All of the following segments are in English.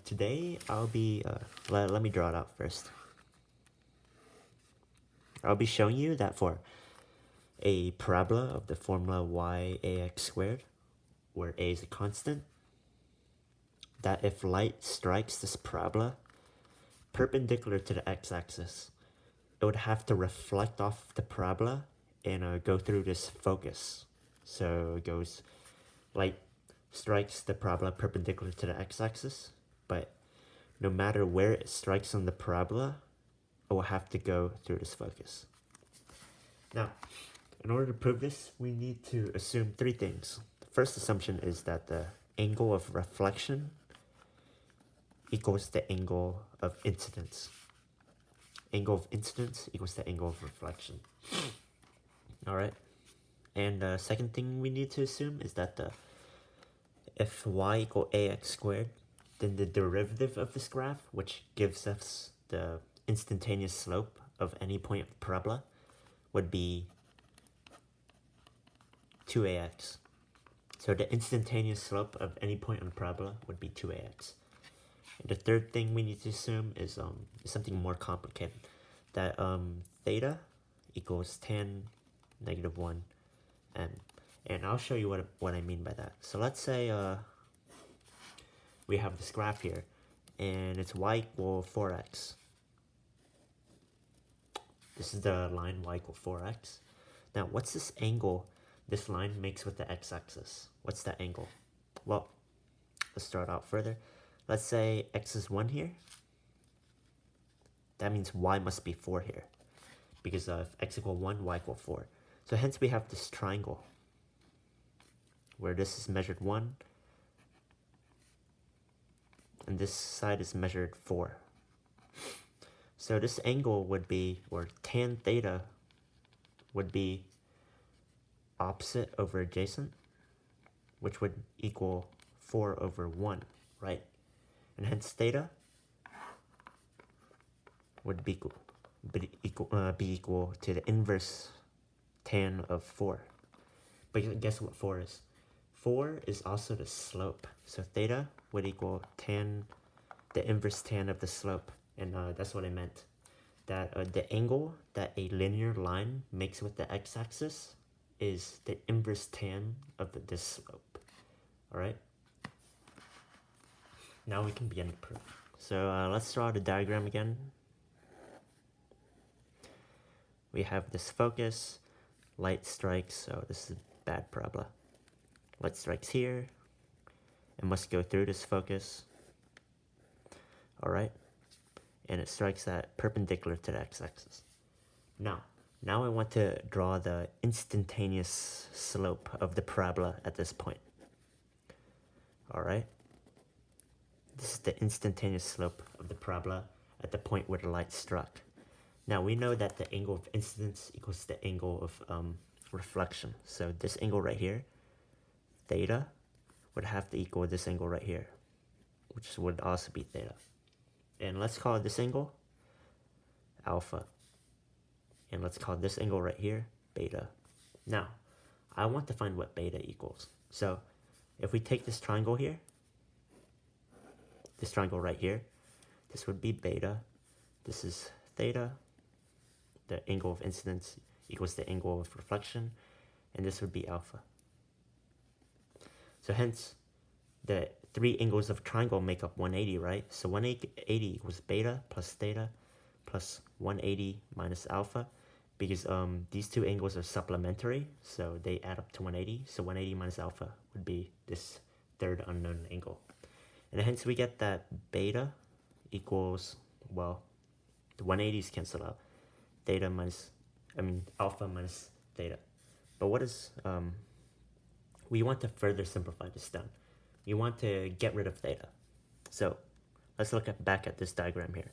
Today I'll be, let me draw it out first. I'll be showing you that for a parabola of the formula y ax squared, where a is a constant, that if light strikes this parabola perpendicular to the x-axis, it would have to reflect off the parabola and go through this focus. So it goes, light strikes the parabola perpendicular to the x-axis, but no matter where it strikes on the parabola, it will have to go through this focus. Now, in order to prove this, we need to assume three things. The first assumption is that the angle of reflection equals the angle of incidence. Angle of incidence equals the angle of reflection. Alright? And the second thing we need to assume is that if y equal ax squared, then the derivative of this graph, which gives us the instantaneous slope of any point of the parabola, would be 2ax. So the instantaneous slope of any point on the parabola would be 2ax. And the third thing we need to assume is something more complicated. That theta equals tan negative 1 m. And I'll show you what I mean by that. So let's say we have this graph here, and it's y equal 4x. This is the line y equal 4x. Now, what's this angle this line makes with the x-axis? What's that angle? Well, let's start out further. Let's say x is 1 here. That means y must be 4 here. Because if x equal 1, y equal 4. So hence we have this triangle, where this is measured 1, and this side is measured 4. So this angle would be, or tan theta would be opposite over adjacent, which would equal 4 over 1, right? And hence theta would be equal to the inverse tan of 4. But guess what 4 is? 4 is also the slope. So theta would equal tan, the inverse tan of the slope. And that's what I meant. That the angle that a linear line makes with the x-axis is the inverse tan of this slope. Alright? Now we can begin the proof. So let's draw the diagram again. We have this focus, light strikes, so this is bad parabola. Light strikes here, it must go through this focus. Alright? And it strikes that perpendicular to the x-axis. Now I want to draw the instantaneous slope of the parabola at this point. Alright? This is the instantaneous slope of the parabola at the point where the light struck. Now we know that the angle of incidence equals the angle of reflection. So this angle right here, theta, would have to equal this angle right here, which would also be theta. And let's call this angle alpha. And let's call this angle right here beta. Now, I want to find what beta equals. So if we take this triangle here, this triangle right here, this would be beta. This is theta. The angle of incidence equals the angle of reflection. And this would be alpha. So hence, the three angles of triangle make up 180, right? So 180 equals beta plus theta plus 180 minus alpha, because these two angles are supplementary, so they add up to 180. So 180 minus alpha would be this third unknown angle. And hence we get that beta equals, well, the 180s cancel out. Alpha minus theta. But what is, we want to further simplify this down. You want to get rid of theta. So let's look back at this diagram here,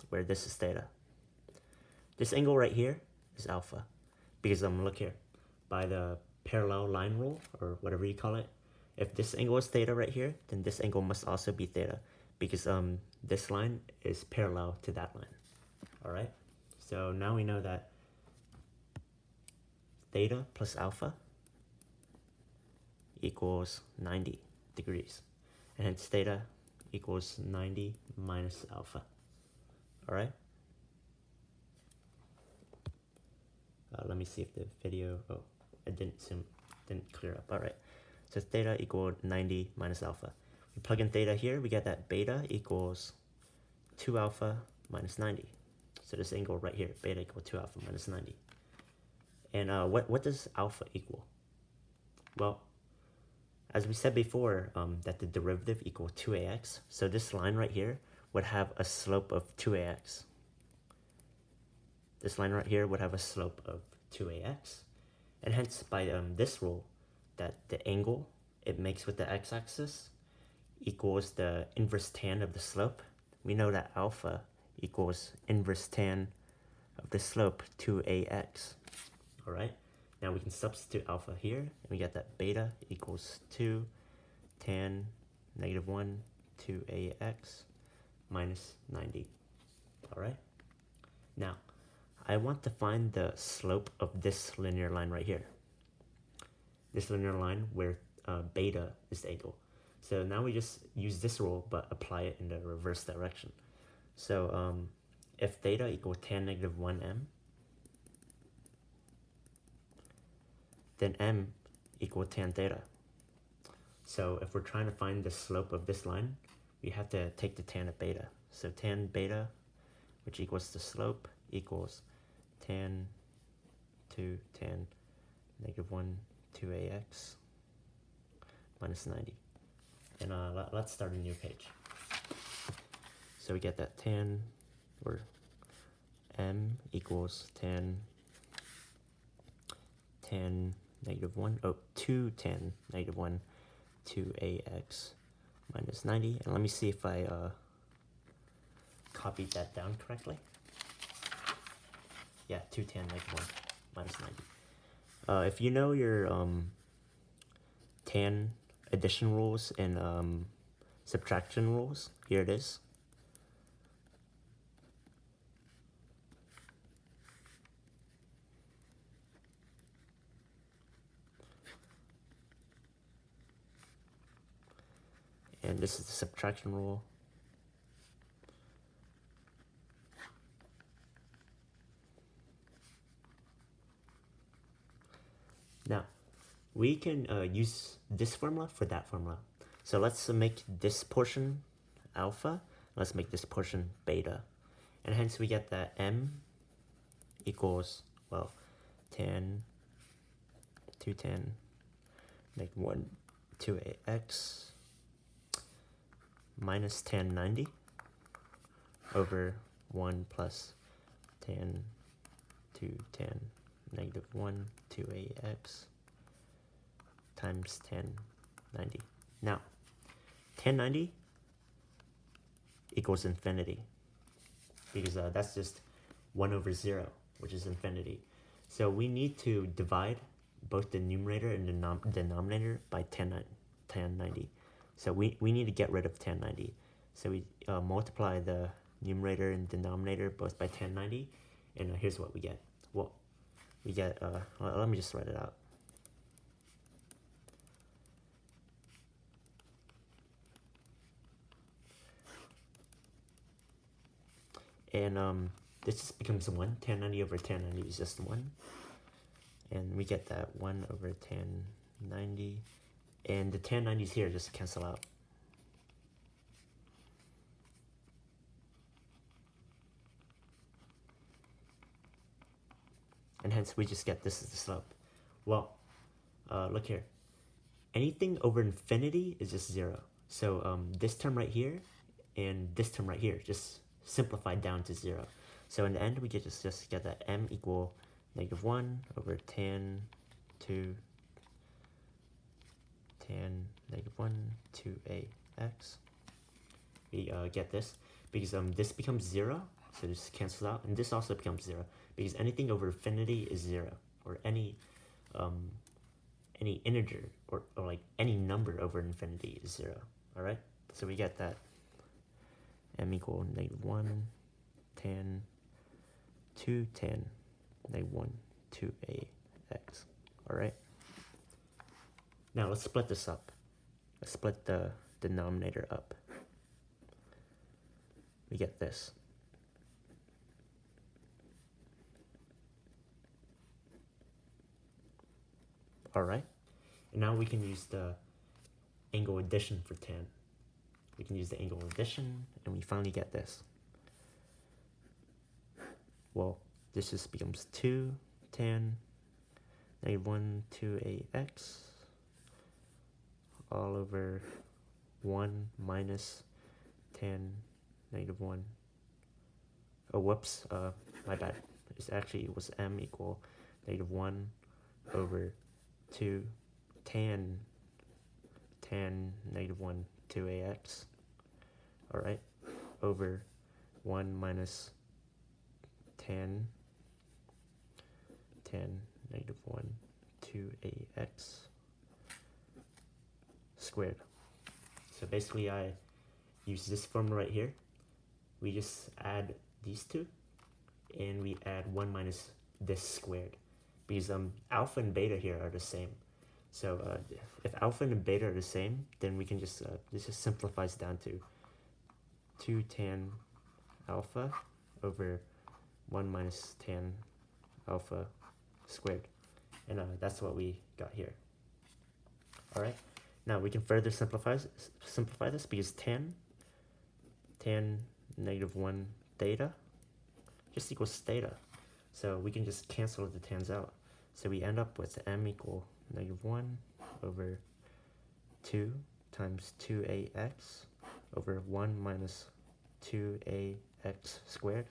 where this is theta. This angle right here is alpha, because look here, by the parallel line rule, or whatever you call it, if this angle is theta right here, then this angle must also be theta, because this line is parallel to that line. Alright, so now we know that theta plus alpha equals 90 degrees. And hence theta equals 90 minus alpha. All right? Let me see if the video, oh, it didn't clear up. All right. So theta equal 90 minus alpha. We plug in theta here, we get that beta equals 2 alpha minus 90. So this angle right here, beta equal 2 alpha minus 90. And what does alpha equal? Well, as we said before, that the derivative equal 2ax. So this line right here would have a slope of 2ax. This line right here would have a slope of 2ax. And hence, by this rule, that the angle it makes with the x-axis equals the inverse tan of the slope. We know that alpha equals inverse tan of the slope 2ax. All right? Now we can substitute alpha here, and we get that beta equals 2 tan negative 1 2ax minus 90. All right? Now, I want to find the slope of this linear line right here. This linear line where beta is the angle. So now we just use this rule, but apply it in the reverse direction. So if theta equals tan negative 1m, then m equal tan theta. So if we're trying to find the slope of this line, we have to take the tan of beta. So tan beta, which equals the slope, equals tan 2 tan negative 1 2ax minus 90. And let's start a new page. So we get that tan, or m equals tan negative 1, 2 tan negative 1 2ax minus 90. And let me see if I copied that down correctly. Yeah, 2 tan negative 1 minus 90. If you know your tan addition rules and subtraction rules, here it is. And this is the subtraction rule. Now, we can use this formula for that formula. So let's make this portion alpha. Let's make this portion beta. And hence we get that m equals, well, tan 2 tan negative 1 2ax minus tan 90 over 1 plus tan 2 tan negative 1 2ax times tan 90. Now, tan 90 equals infinity, because that's just 1 over 0, which is infinity. So we need to divide both the numerator and the denominator by tan 90. So we need to get rid of tan 90. So we multiply the numerator and denominator both by tan 90, and here's what we get. Well, we get, let me just write it out. And this just becomes 1. Tan 90 over tan 90 is just 1. And we get that 1 over tan 90. And the tan 90s here just cancel out. And hence we just get this is the slope. Well, look here. Anything over infinity is just 0. So this term right here and this term right here just simplified down to 0. So in the end, we just get that m equal negative 1 over tan 2 tan negative 1 2ax. We get this because this becomes 0, so this cancels out, and this also becomes 0 because anything over infinity is 0, or any integer or like any number over infinity is 0. All right, so we get that m equal negative 1 tan 2 tan negative 1 2ax. All right. Now let's split this up. Let's split the denominator up. We get this. Alright, and now we can use the angle addition for tan. We can use the angle addition, and we finally get this. Well, this just becomes 2 tan -1 2ax all over 1 minus tan -1. Oh, whoops, my bad. It was m equal -1 over 2 tan -1 2ax, alright, over 1 minus tan -1 2ax squared. So basically I use this formula right here. We just add these two, and we add 1 minus this squared, because alpha and beta here are the same. So if alpha and beta are the same, then we can just, this just simplifies down to 2 tan alpha over 1 minus tan alpha squared. And that's what we got here. Alright, now we can further simplify this, because tan -1 theta just equals theta. So we can just cancel the tans out. So we end up with m equal -1 over 2 times 2ax over 1 minus 2ax squared.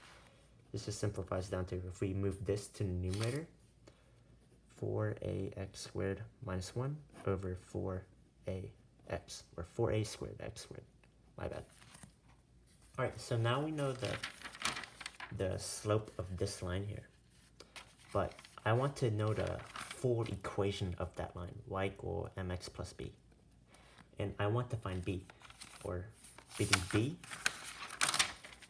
This just simplifies down to, if we move this to the numerator, 4ax squared minus 1 over 4ax, or 4a squared x squared. My bad. Alright, so now we know the slope of this line here. But I want to know the full equation of that line, y equal mx plus b. And I want to find b, or because b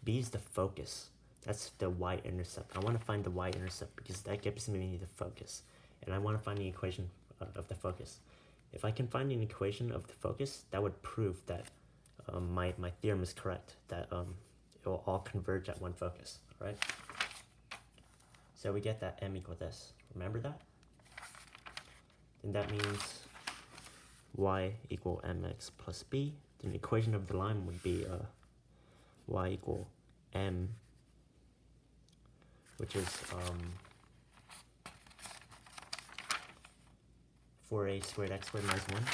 is the focus. That's the y-intercept. I want to find the y-intercept because that gives me the focus. And I want to find the equation of the focus. If I can find an equation of the focus, that would prove that my theorem is correct, that it will all converge at one focus, right? So we get that m equal this. Remember that? And that means y equal mx plus b. Then the equation of the line would be y equal m, which is 4a squared x squared minus 1.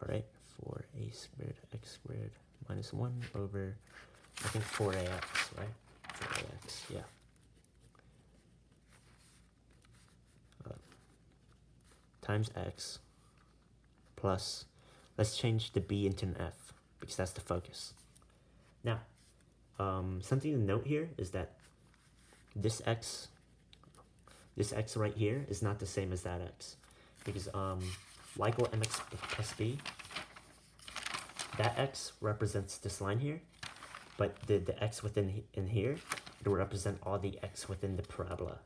Alright, 4a squared x squared minus 1 over, I think 4ax, right? 4ax, yeah. Times x plus, let's change the b into an f, because that's the focus. Now, something to note here is that this x right here is not the same as that x, because y equal mx plus b, that x represents this line here, but the x within in here, it will represent all the x within the parabola,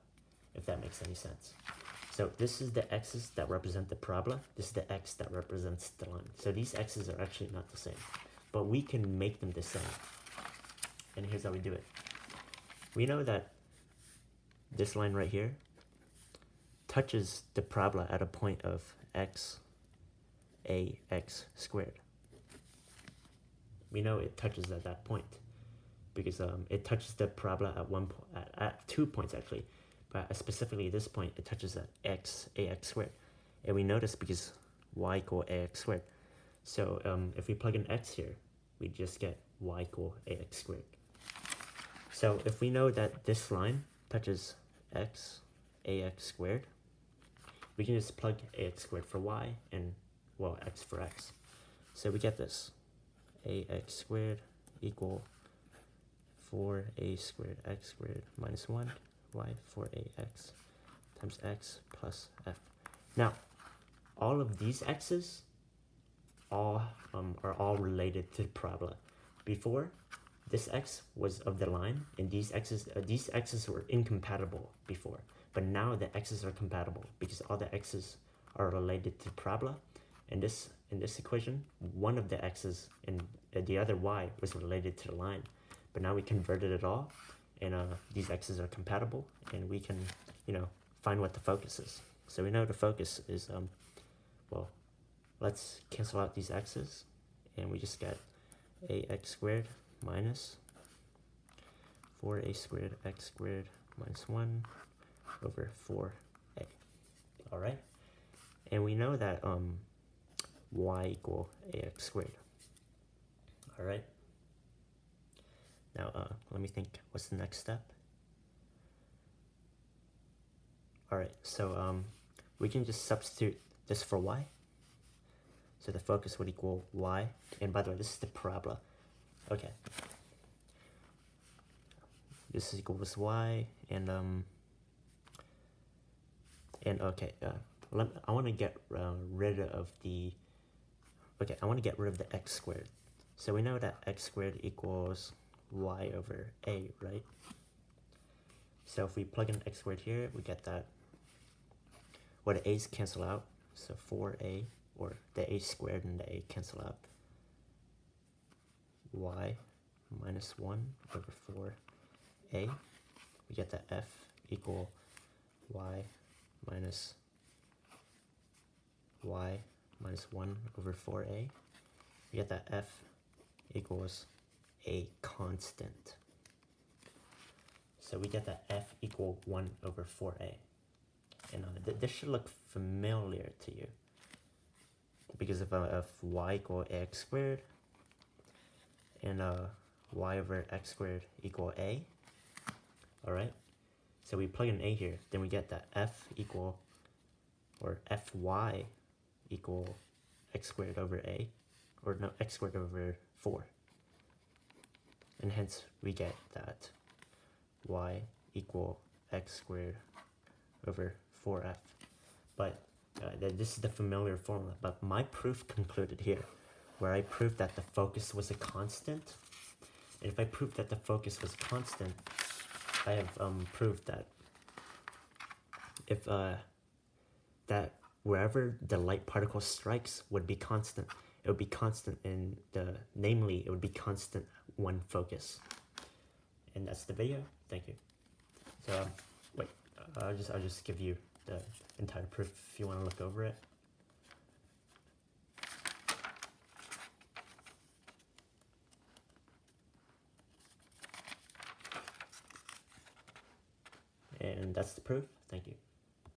if that makes any sense. So this is the x's that represent the parabola, this is the x that represents the line. So these x's are actually not the same, but we can make them the same. And here's how we do it. We know that this line right here touches the parabola at a point of ax squared. We know it touches at that point because it touches the parabola at 2 points actually, but specifically this point it touches at ax squared, and we notice because y equal ax squared. So if we plug in x here, we just get y equal ax squared. So if we know that this line touches ax squared, we can just plug ax squared for y and, well, x for x. So we get this, ax squared equal 4a squared x squared minus 1 y 4ax times x plus f. Now, all of these x's are all related to the parabola. Before, this x was of the line, and these x's were incompatible before. But now the x's are compatible because all the x's are related to parabola, In this equation, one of the x's and the other y was related to the line, but now we converted it all, and these x's are compatible, and we can, find what the focus is. So we know the focus is, well, let's cancel out these x's, and we just get ax squared minus 4a squared x squared minus 1 over 4a. All right, and we know that y equal ax squared. All right, now let me think, what's the next step? All right, so we can just substitute this for y. So the focus would equal y, and by the way, this is the parabola. Okay, this is equals y, and okay, I want to get rid of the, I want to get rid of the x squared. So we know that x squared equals y over a, right? So if we plug in x squared here, we get that, well, the a's cancel out, so 4a, or the a squared and the a cancel out, y minus 1 over 4a. We get that f equal y minus 1 over 4a. We get that f equals a constant. So we get that f equal 1 over 4a. And this should look familiar to you, because if y equal ax squared and y over x squared equal a, all right, so we plug in a here, then we get that f equal, or fy equal x squared over a, or no, x squared over 4, and hence we get that y equal x squared over 4f. But this is the familiar formula, but my proof concluded here, where I proved that the focus was a constant. And if I proved that the focus was constant, I have proved that if that wherever the light particle strikes would be constant. It would be constant in namely, it would be constant one focus. And that's the video. Thank you. So wait, I'll just give you the entire proof if you want to look over it. And that's the proof. Thank you.